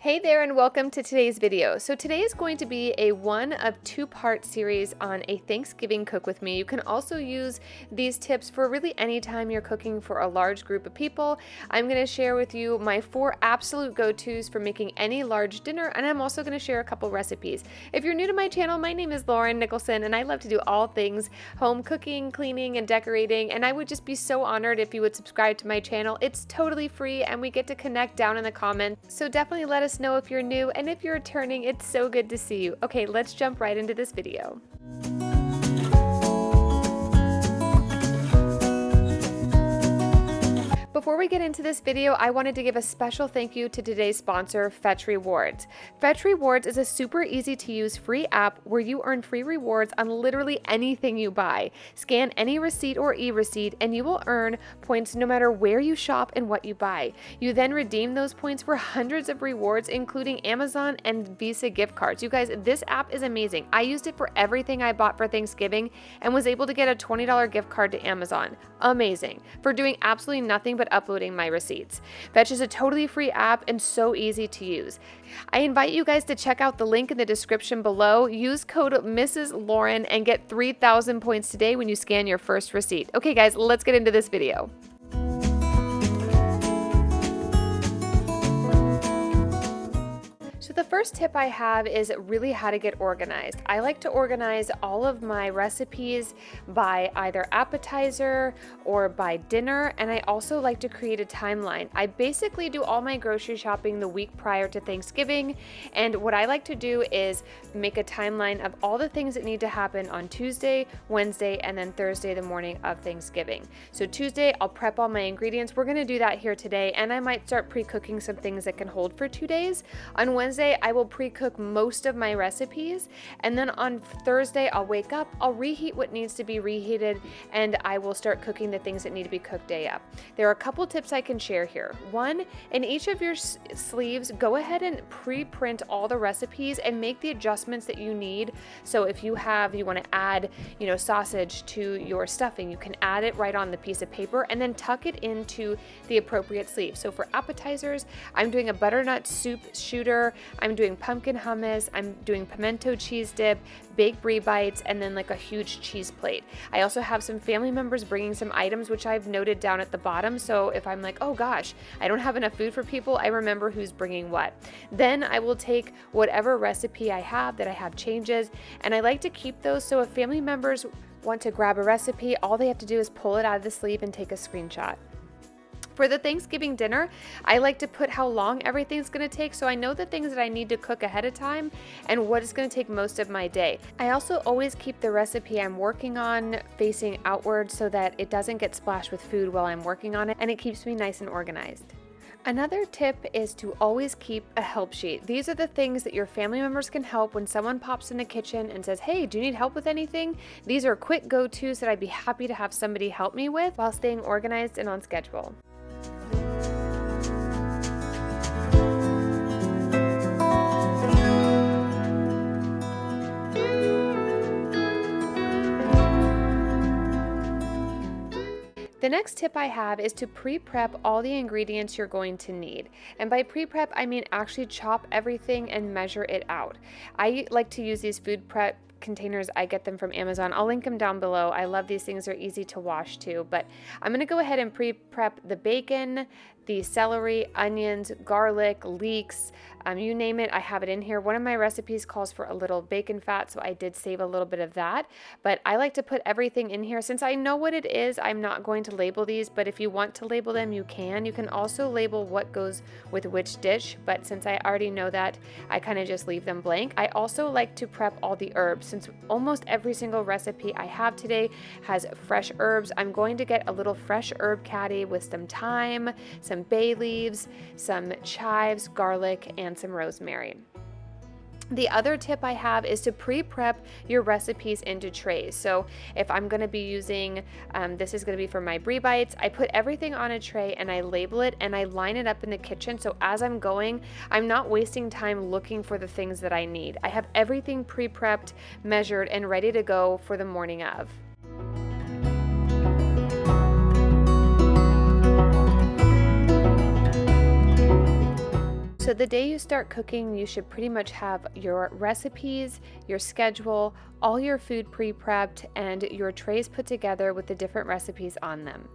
Hey there and welcome to today's video. So today is going to be a one of two-part series on a Thanksgiving cook with me. You can also use these tips for really any time you're cooking for a large group of people. I'm going to share with you my 4 absolute go-tos for making any large dinner, and I'm also going to share a couple recipes. If you're new to my channel, my name is Lauren Nicholson and I love to do all things home cooking, cleaning, and decorating, and I would just be so honored if you would subscribe to my channel. It's totally free and we get to connect down in the comments, so definitely let us know if you're new, and if you're returning, it's so good to see you. Okay, let's jump right into this video. Before we get into this video, I wanted to give a special thank you to today's sponsor, Fetch Rewards. Fetch Rewards is a super easy to use free app where you earn free rewards on literally anything you buy. Scan any receipt or e-receipt and you will earn points no matter where you shop and what you buy. You then redeem those points for hundreds of rewards, including Amazon and Visa gift cards. You guys, this app is amazing. I used it for everything I bought for Thanksgiving and was able to get a $20 gift card to Amazon. Amazing. For doing absolutely nothing but uploading my receipts. Fetch is a totally free app and so easy to use. I invite you guys to check out the link in the description below. Use code Mrs. Lauren and get 3,000 points today when you scan your first receipt. Okay guys, let's get into this video. So the first tip I have is really how to get organized. I like to organize all of my recipes by either appetizer or by dinner, and I also like to create a timeline. I basically do all my grocery shopping the week prior to Thanksgiving, and what I like to do is make a timeline of all the things that need to happen on Tuesday, Wednesday, and then Thursday, the morning of Thanksgiving. So Tuesday, I'll prep all my ingredients. We're gonna do that here today, and I might start pre-cooking some things that can hold for 2 days. On Wednesday, I will pre-cook most of my recipes, and then on Thursday I'll wake up, I'll reheat what needs to be reheated, and I will start cooking the things that need to be cooked day up. There are a couple tips I can share here. One, in each of your sleeves, go ahead and pre-print all the recipes and make the adjustments that you need. So if you want to add, sausage to your stuffing, you can add it right on the piece of paper and then tuck it into the appropriate sleeve. So for appetizers, I'm doing a butternut soup shooter, I'm doing pumpkin hummus, I'm doing pimento cheese dip, baked Brie bites, and then like a huge cheese plate. I also have some family members bringing some items which I've noted down at the bottom, so if I'm like, oh gosh, I don't have enough food for people, I remember who's bringing what. Then I will take whatever recipe I have that I have changes, and I like to keep those so if family members want to grab a recipe, all they have to do is pull it out of the sleeve and take a screenshot. For the Thanksgiving dinner, I like to put how long everything's gonna take, so I know the things that I need to cook ahead of time and what is gonna take most of my day. I also always keep the recipe I'm working on facing outward so that it doesn't get splashed with food while I'm working on it, and it keeps me nice and organized. Another tip is to always keep a help sheet. These are the things that your family members can help when someone pops in the kitchen and says, hey, do you need help with anything? These are quick go-tos that I'd be happy to have somebody help me with while staying organized and on schedule. The next tip I have is to pre-prep all the ingredients you're going to need. And by pre-prep, I mean actually chop everything and measure it out. I like to use these food prep containers. I get them from Amazon. I'll link them down below. I love these things. They're easy to wash too. But I'm going to go ahead and pre-prep the bacon, the celery, onions, garlic, leeks, you name it, I have it in here. One of my recipes calls for a little bacon fat, so I did save a little bit of that. But I like to put everything in here. Since I know what it is, I'm not going to label these, but if you want to label them, you can. You can also label what goes with which dish, but since I already know that, I kind of just leave them blank. I also like to prep all the herbs. Since almost every single recipe I have today has fresh herbs, I'm going to get a little fresh herb caddy with some thyme, some bay leaves, some chives, garlic, and some rosemary. The other tip I have is to pre-prep your recipes into trays. So if I'm going to be using, this is going to be for my Brie bites, I put everything on a tray and I label it and I line it up in the kitchen. So as I'm going, I'm not wasting time looking for the things that I need. I have everything pre-prepped, measured, and ready to go for the morning of. So the day you start cooking, you should pretty much have your recipes, your schedule, all your food pre-prepped, and your trays put together with the different recipes on them.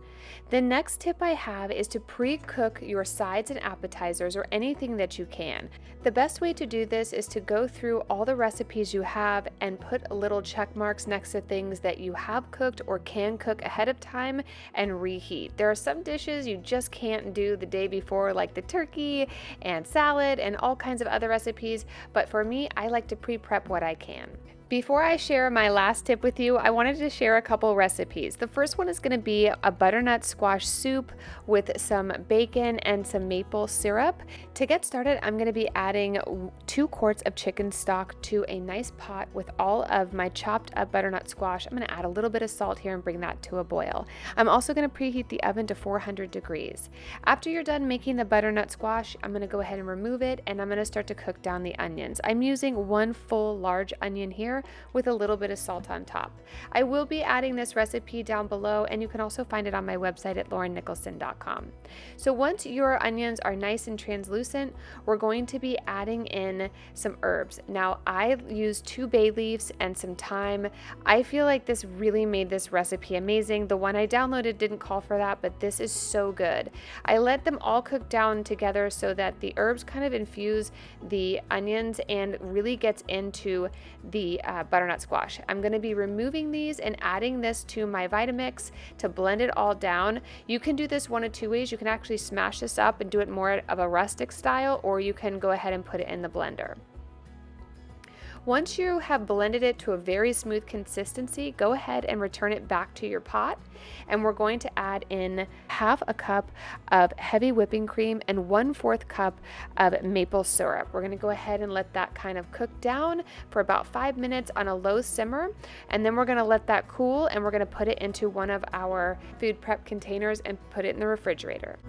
The next tip I have is to pre-cook your sides and appetizers, or anything that you can. The best way to do this is to go through all the recipes you have and put little check marks next to things that you have cooked or can cook ahead of time and reheat. There are some dishes you just can't do the day before, like the turkey and salad and all kinds of other recipes, but for me, I like to pre-prep what I can. Before I share my last tip with you, I wanted to share a couple recipes. The first one is going to be a butternut squash soup with some bacon and some maple syrup. To get started, I'm going to be adding 2 quarts of chicken stock to a nice pot with all of my chopped up butternut squash. I'm going to add a little bit of salt here and bring that to a boil. I'm also going to preheat the oven to 400 degrees. After you're done making the butternut squash, I'm going to go ahead and remove it, and I'm going to start to cook down the onions. I'm using 1 full large onion here with a little bit of salt on top. I will be adding this recipe down below, and you can also find it on my website at laurennicholson.com. So once your onions are nice and translucent, we're going to be adding in some herbs. Now, I used 2 bay leaves and some thyme. I feel like this really made this recipe amazing. The one I downloaded didn't call for that, but this is so good. I let them all cook down together so that the herbs kind of infuse the onions and really gets into the butternut squash. I'm going to be removing these and adding this to my Vitamix to blend it all down. You can do this one of 2 ways. You can actually smash this up and do it more of a rustic style, or you can go ahead and put it in the blender. Once you have blended it to a very smooth consistency, go ahead and return it back to your pot. And we're going to add in 1/2 cup of heavy whipping cream and 1/4 cup of maple syrup. We're going to go ahead and let that kind of cook down for about 5 minutes on a low simmer. And then we're going to let that cool, and we're going to put it into one of our food prep containers and put it in the refrigerator.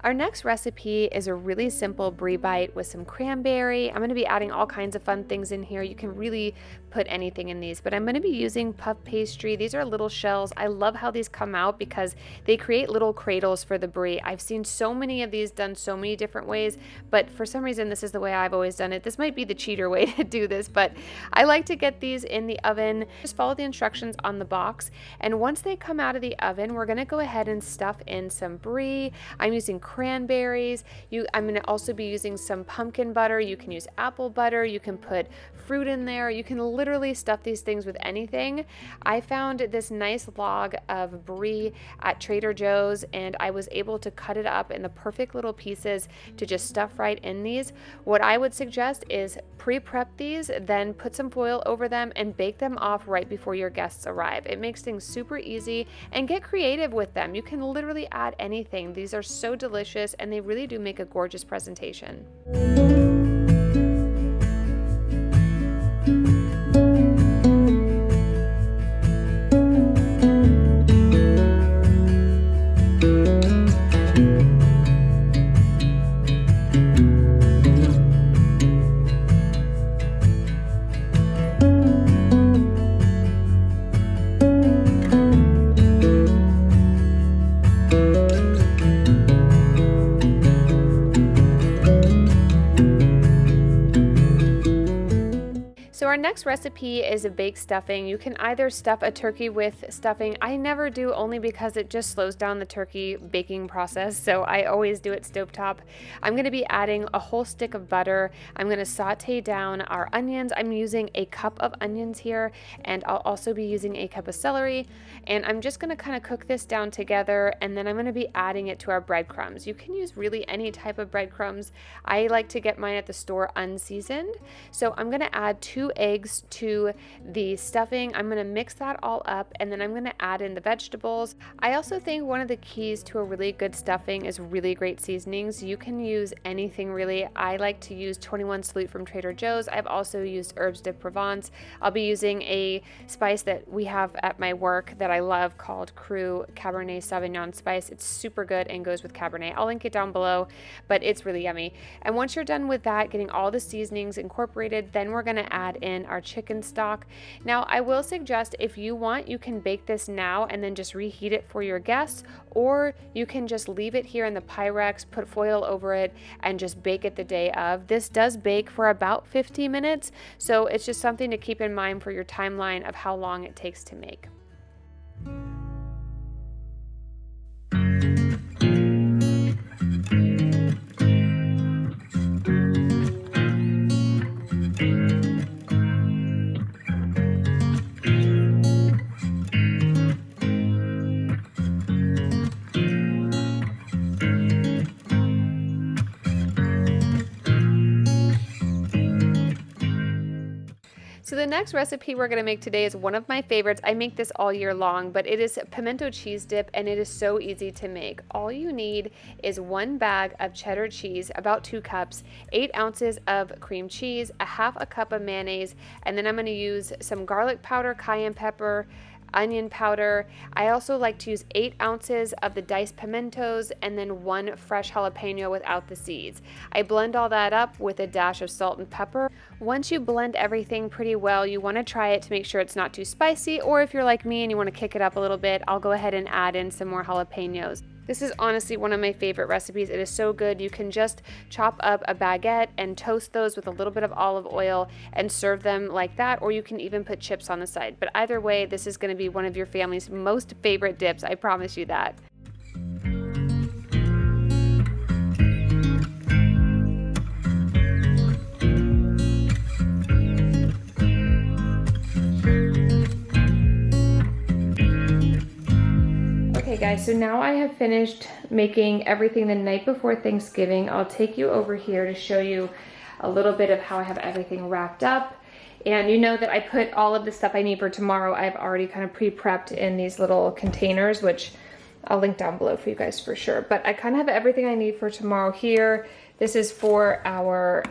Our next recipe is a really simple brie bite with some cranberry. I'm going to be adding all kinds of fun things in here. You can really put anything in these, but I'm going to be using puff pastry. These are little shells. I love how these come out because they create little cradles for the brie. I've seen so many of these done so many different ways, but for some reason this is the way I've always done it. This might be the cheater way to do this, but I like to get these in the oven. Just follow the instructions on the box, and once they come out of the oven, we're going to go ahead and stuff in some brie. I'm using cranberries. I'm going to also be using some pumpkin butter. You can use apple butter. You can put fruit in there. You can literally stuff these things with anything. I found this nice log of brie at Trader Joe's, and I was able to cut it up in the perfect little pieces to just stuff right in these. What I would suggest is pre-prep these, then put some foil over them and bake them off right before your guests arrive. It makes things super easy, and get creative with them. You can literally add anything. These are so delicious, and they really do make a gorgeous presentation. So our next recipe is a baked stuffing. You can either stuff a turkey with stuffing. I never do, only because it just slows down the turkey baking process, so I always do it stovetop. I'm going to be adding a whole stick of butter. I'm going to saute down our onions. I'm using a cup of onions here, and I'll also be using a cup of celery, and I'm just going to kind of cook this down together, and then I'm going to be adding it to our breadcrumbs. You can use really any type of breadcrumbs. I like to get mine at the store unseasoned, so I'm going to add 2 eggs eggs to the stuffing. I'm gonna mix that all up, and then I'm gonna add in the vegetables. I also think one of the keys to a really good stuffing is really great seasonings. You can use anything really. I like to use 21 Salute from Trader Joe's. I've also used Herbes de Provence. I'll be using a spice that we have at my work that I love called Cru Cabernet Sauvignon spice. It's super good and goes with Cabernet. I'll link it down below, but it's really yummy. And once you're done with that, getting all the seasonings incorporated, then we're gonna add in our chicken stock. Now, I will suggest if you want, you can bake this now and then just reheat it for your guests, or you can just leave it here in the Pyrex, put foil over it, and just bake it the day of. This does bake for about 50 minutes, so it's just something to keep in mind for your timeline of how long it takes to make. So the next recipe we're gonna make today is one of my favorites. I make this all year long, but it is pimento cheese dip, and it is so easy to make. All you need is 1 bag of cheddar cheese, about 2 cups, 8 ounces of cream cheese, a half a cup of mayonnaise, and then I'm gonna use some garlic powder, cayenne pepper, onion powder. I also like to use 8 ounces of the diced pimentos and then 1 fresh jalapeno without the seeds. I blend all that up with a dash of salt and pepper. Once you blend everything pretty well, you want to try it to make sure it's not too spicy, or if you're like me and you want to kick it up a little bit, I'll go ahead and add in some more jalapenos. This is honestly one of my favorite recipes. It is so good. You can just chop up a baguette and toast those with a little bit of olive oil and serve them like that, or you can even put chips on the side. But either way, this is going to be one of your family's most favorite dips. I promise you that. Okay guys, so now I have finished making everything the night before Thanksgiving. I'll take you over here to show you a little bit of how I have everything wrapped up. And you know that I put all of the stuff I need for tomorrow. I've already kind of pre-prepped in these little containers, which I'll link down below for you guys for sure. But I kind of have everything I need for tomorrow here. This is for our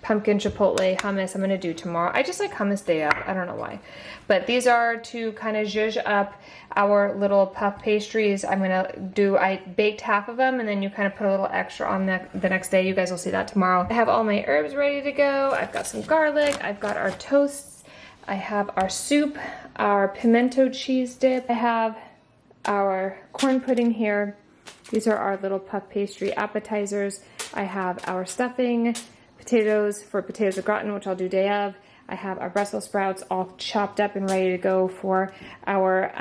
pumpkin chipotle hummus I'm gonna do tomorrow. I just like hummus day up, I don't know why. But these are to kind of zhuzh up our little puff pastries. I baked half of them, and then you kind of put a little extra on the next day. You guys will see that tomorrow. I have all my herbs ready to go. I've got some garlic, I've got our toasts, I have our soup, our pimento cheese dip, I have our corn pudding here. These are our little puff pastry appetizers. I have our stuffing, potatoes for potatoes au gratin, which I'll do day of. I have our Brussels sprouts all chopped up and ready to go for our,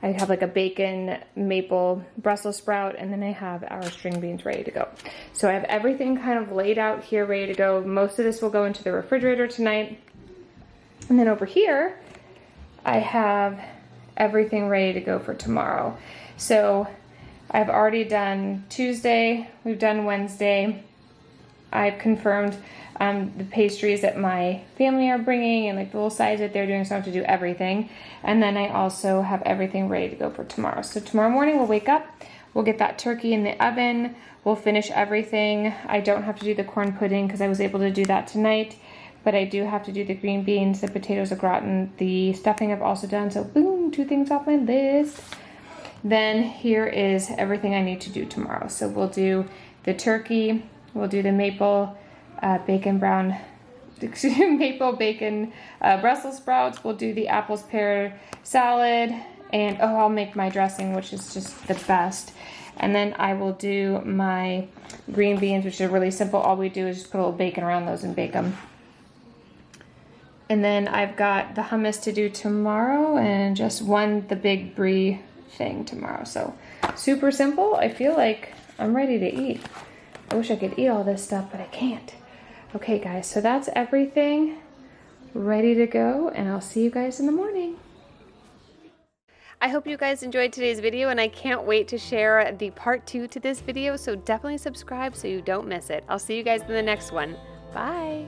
I have like a bacon maple Brussels sprout, and then I have our string beans ready to go. So I have everything kind of laid out here, ready to go. Most of this will go into the refrigerator tonight. And then over here, I have everything ready to go for tomorrow. So I've already done Tuesday, we've done Wednesday. I've confirmed the pastries that my family are bringing and like the little size that they're doing, so I have to do everything. And then I also have everything ready to go for tomorrow. So tomorrow morning we'll wake up, we'll get that turkey in the oven, we'll finish everything. I don't have to do the corn pudding because I was able to do that tonight, but I do have to do the green beans, the potatoes au gratin, the stuffing I've also done. So boom, 2 things off my list. Then here is everything I need to do tomorrow. So we'll do the turkey, we'll do the maple bacon Brussels sprouts. We'll do the apples pear salad, and I'll make my dressing, which is just the best. And then I will do my green beans, which are really simple. All we do is just put a little bacon around those and bake them. And then I've got the hummus to do tomorrow, and just the big Brie thing tomorrow. So super simple. I feel like I'm ready to eat. I wish I could eat all this stuff, but I can't. Okay guys, so that's everything ready to go, and I'll see you guys in the morning. I hope you guys enjoyed today's video, and I can't wait to share the part 2 to this video, so definitely subscribe so you don't miss it. I'll see you guys in the next one. Bye.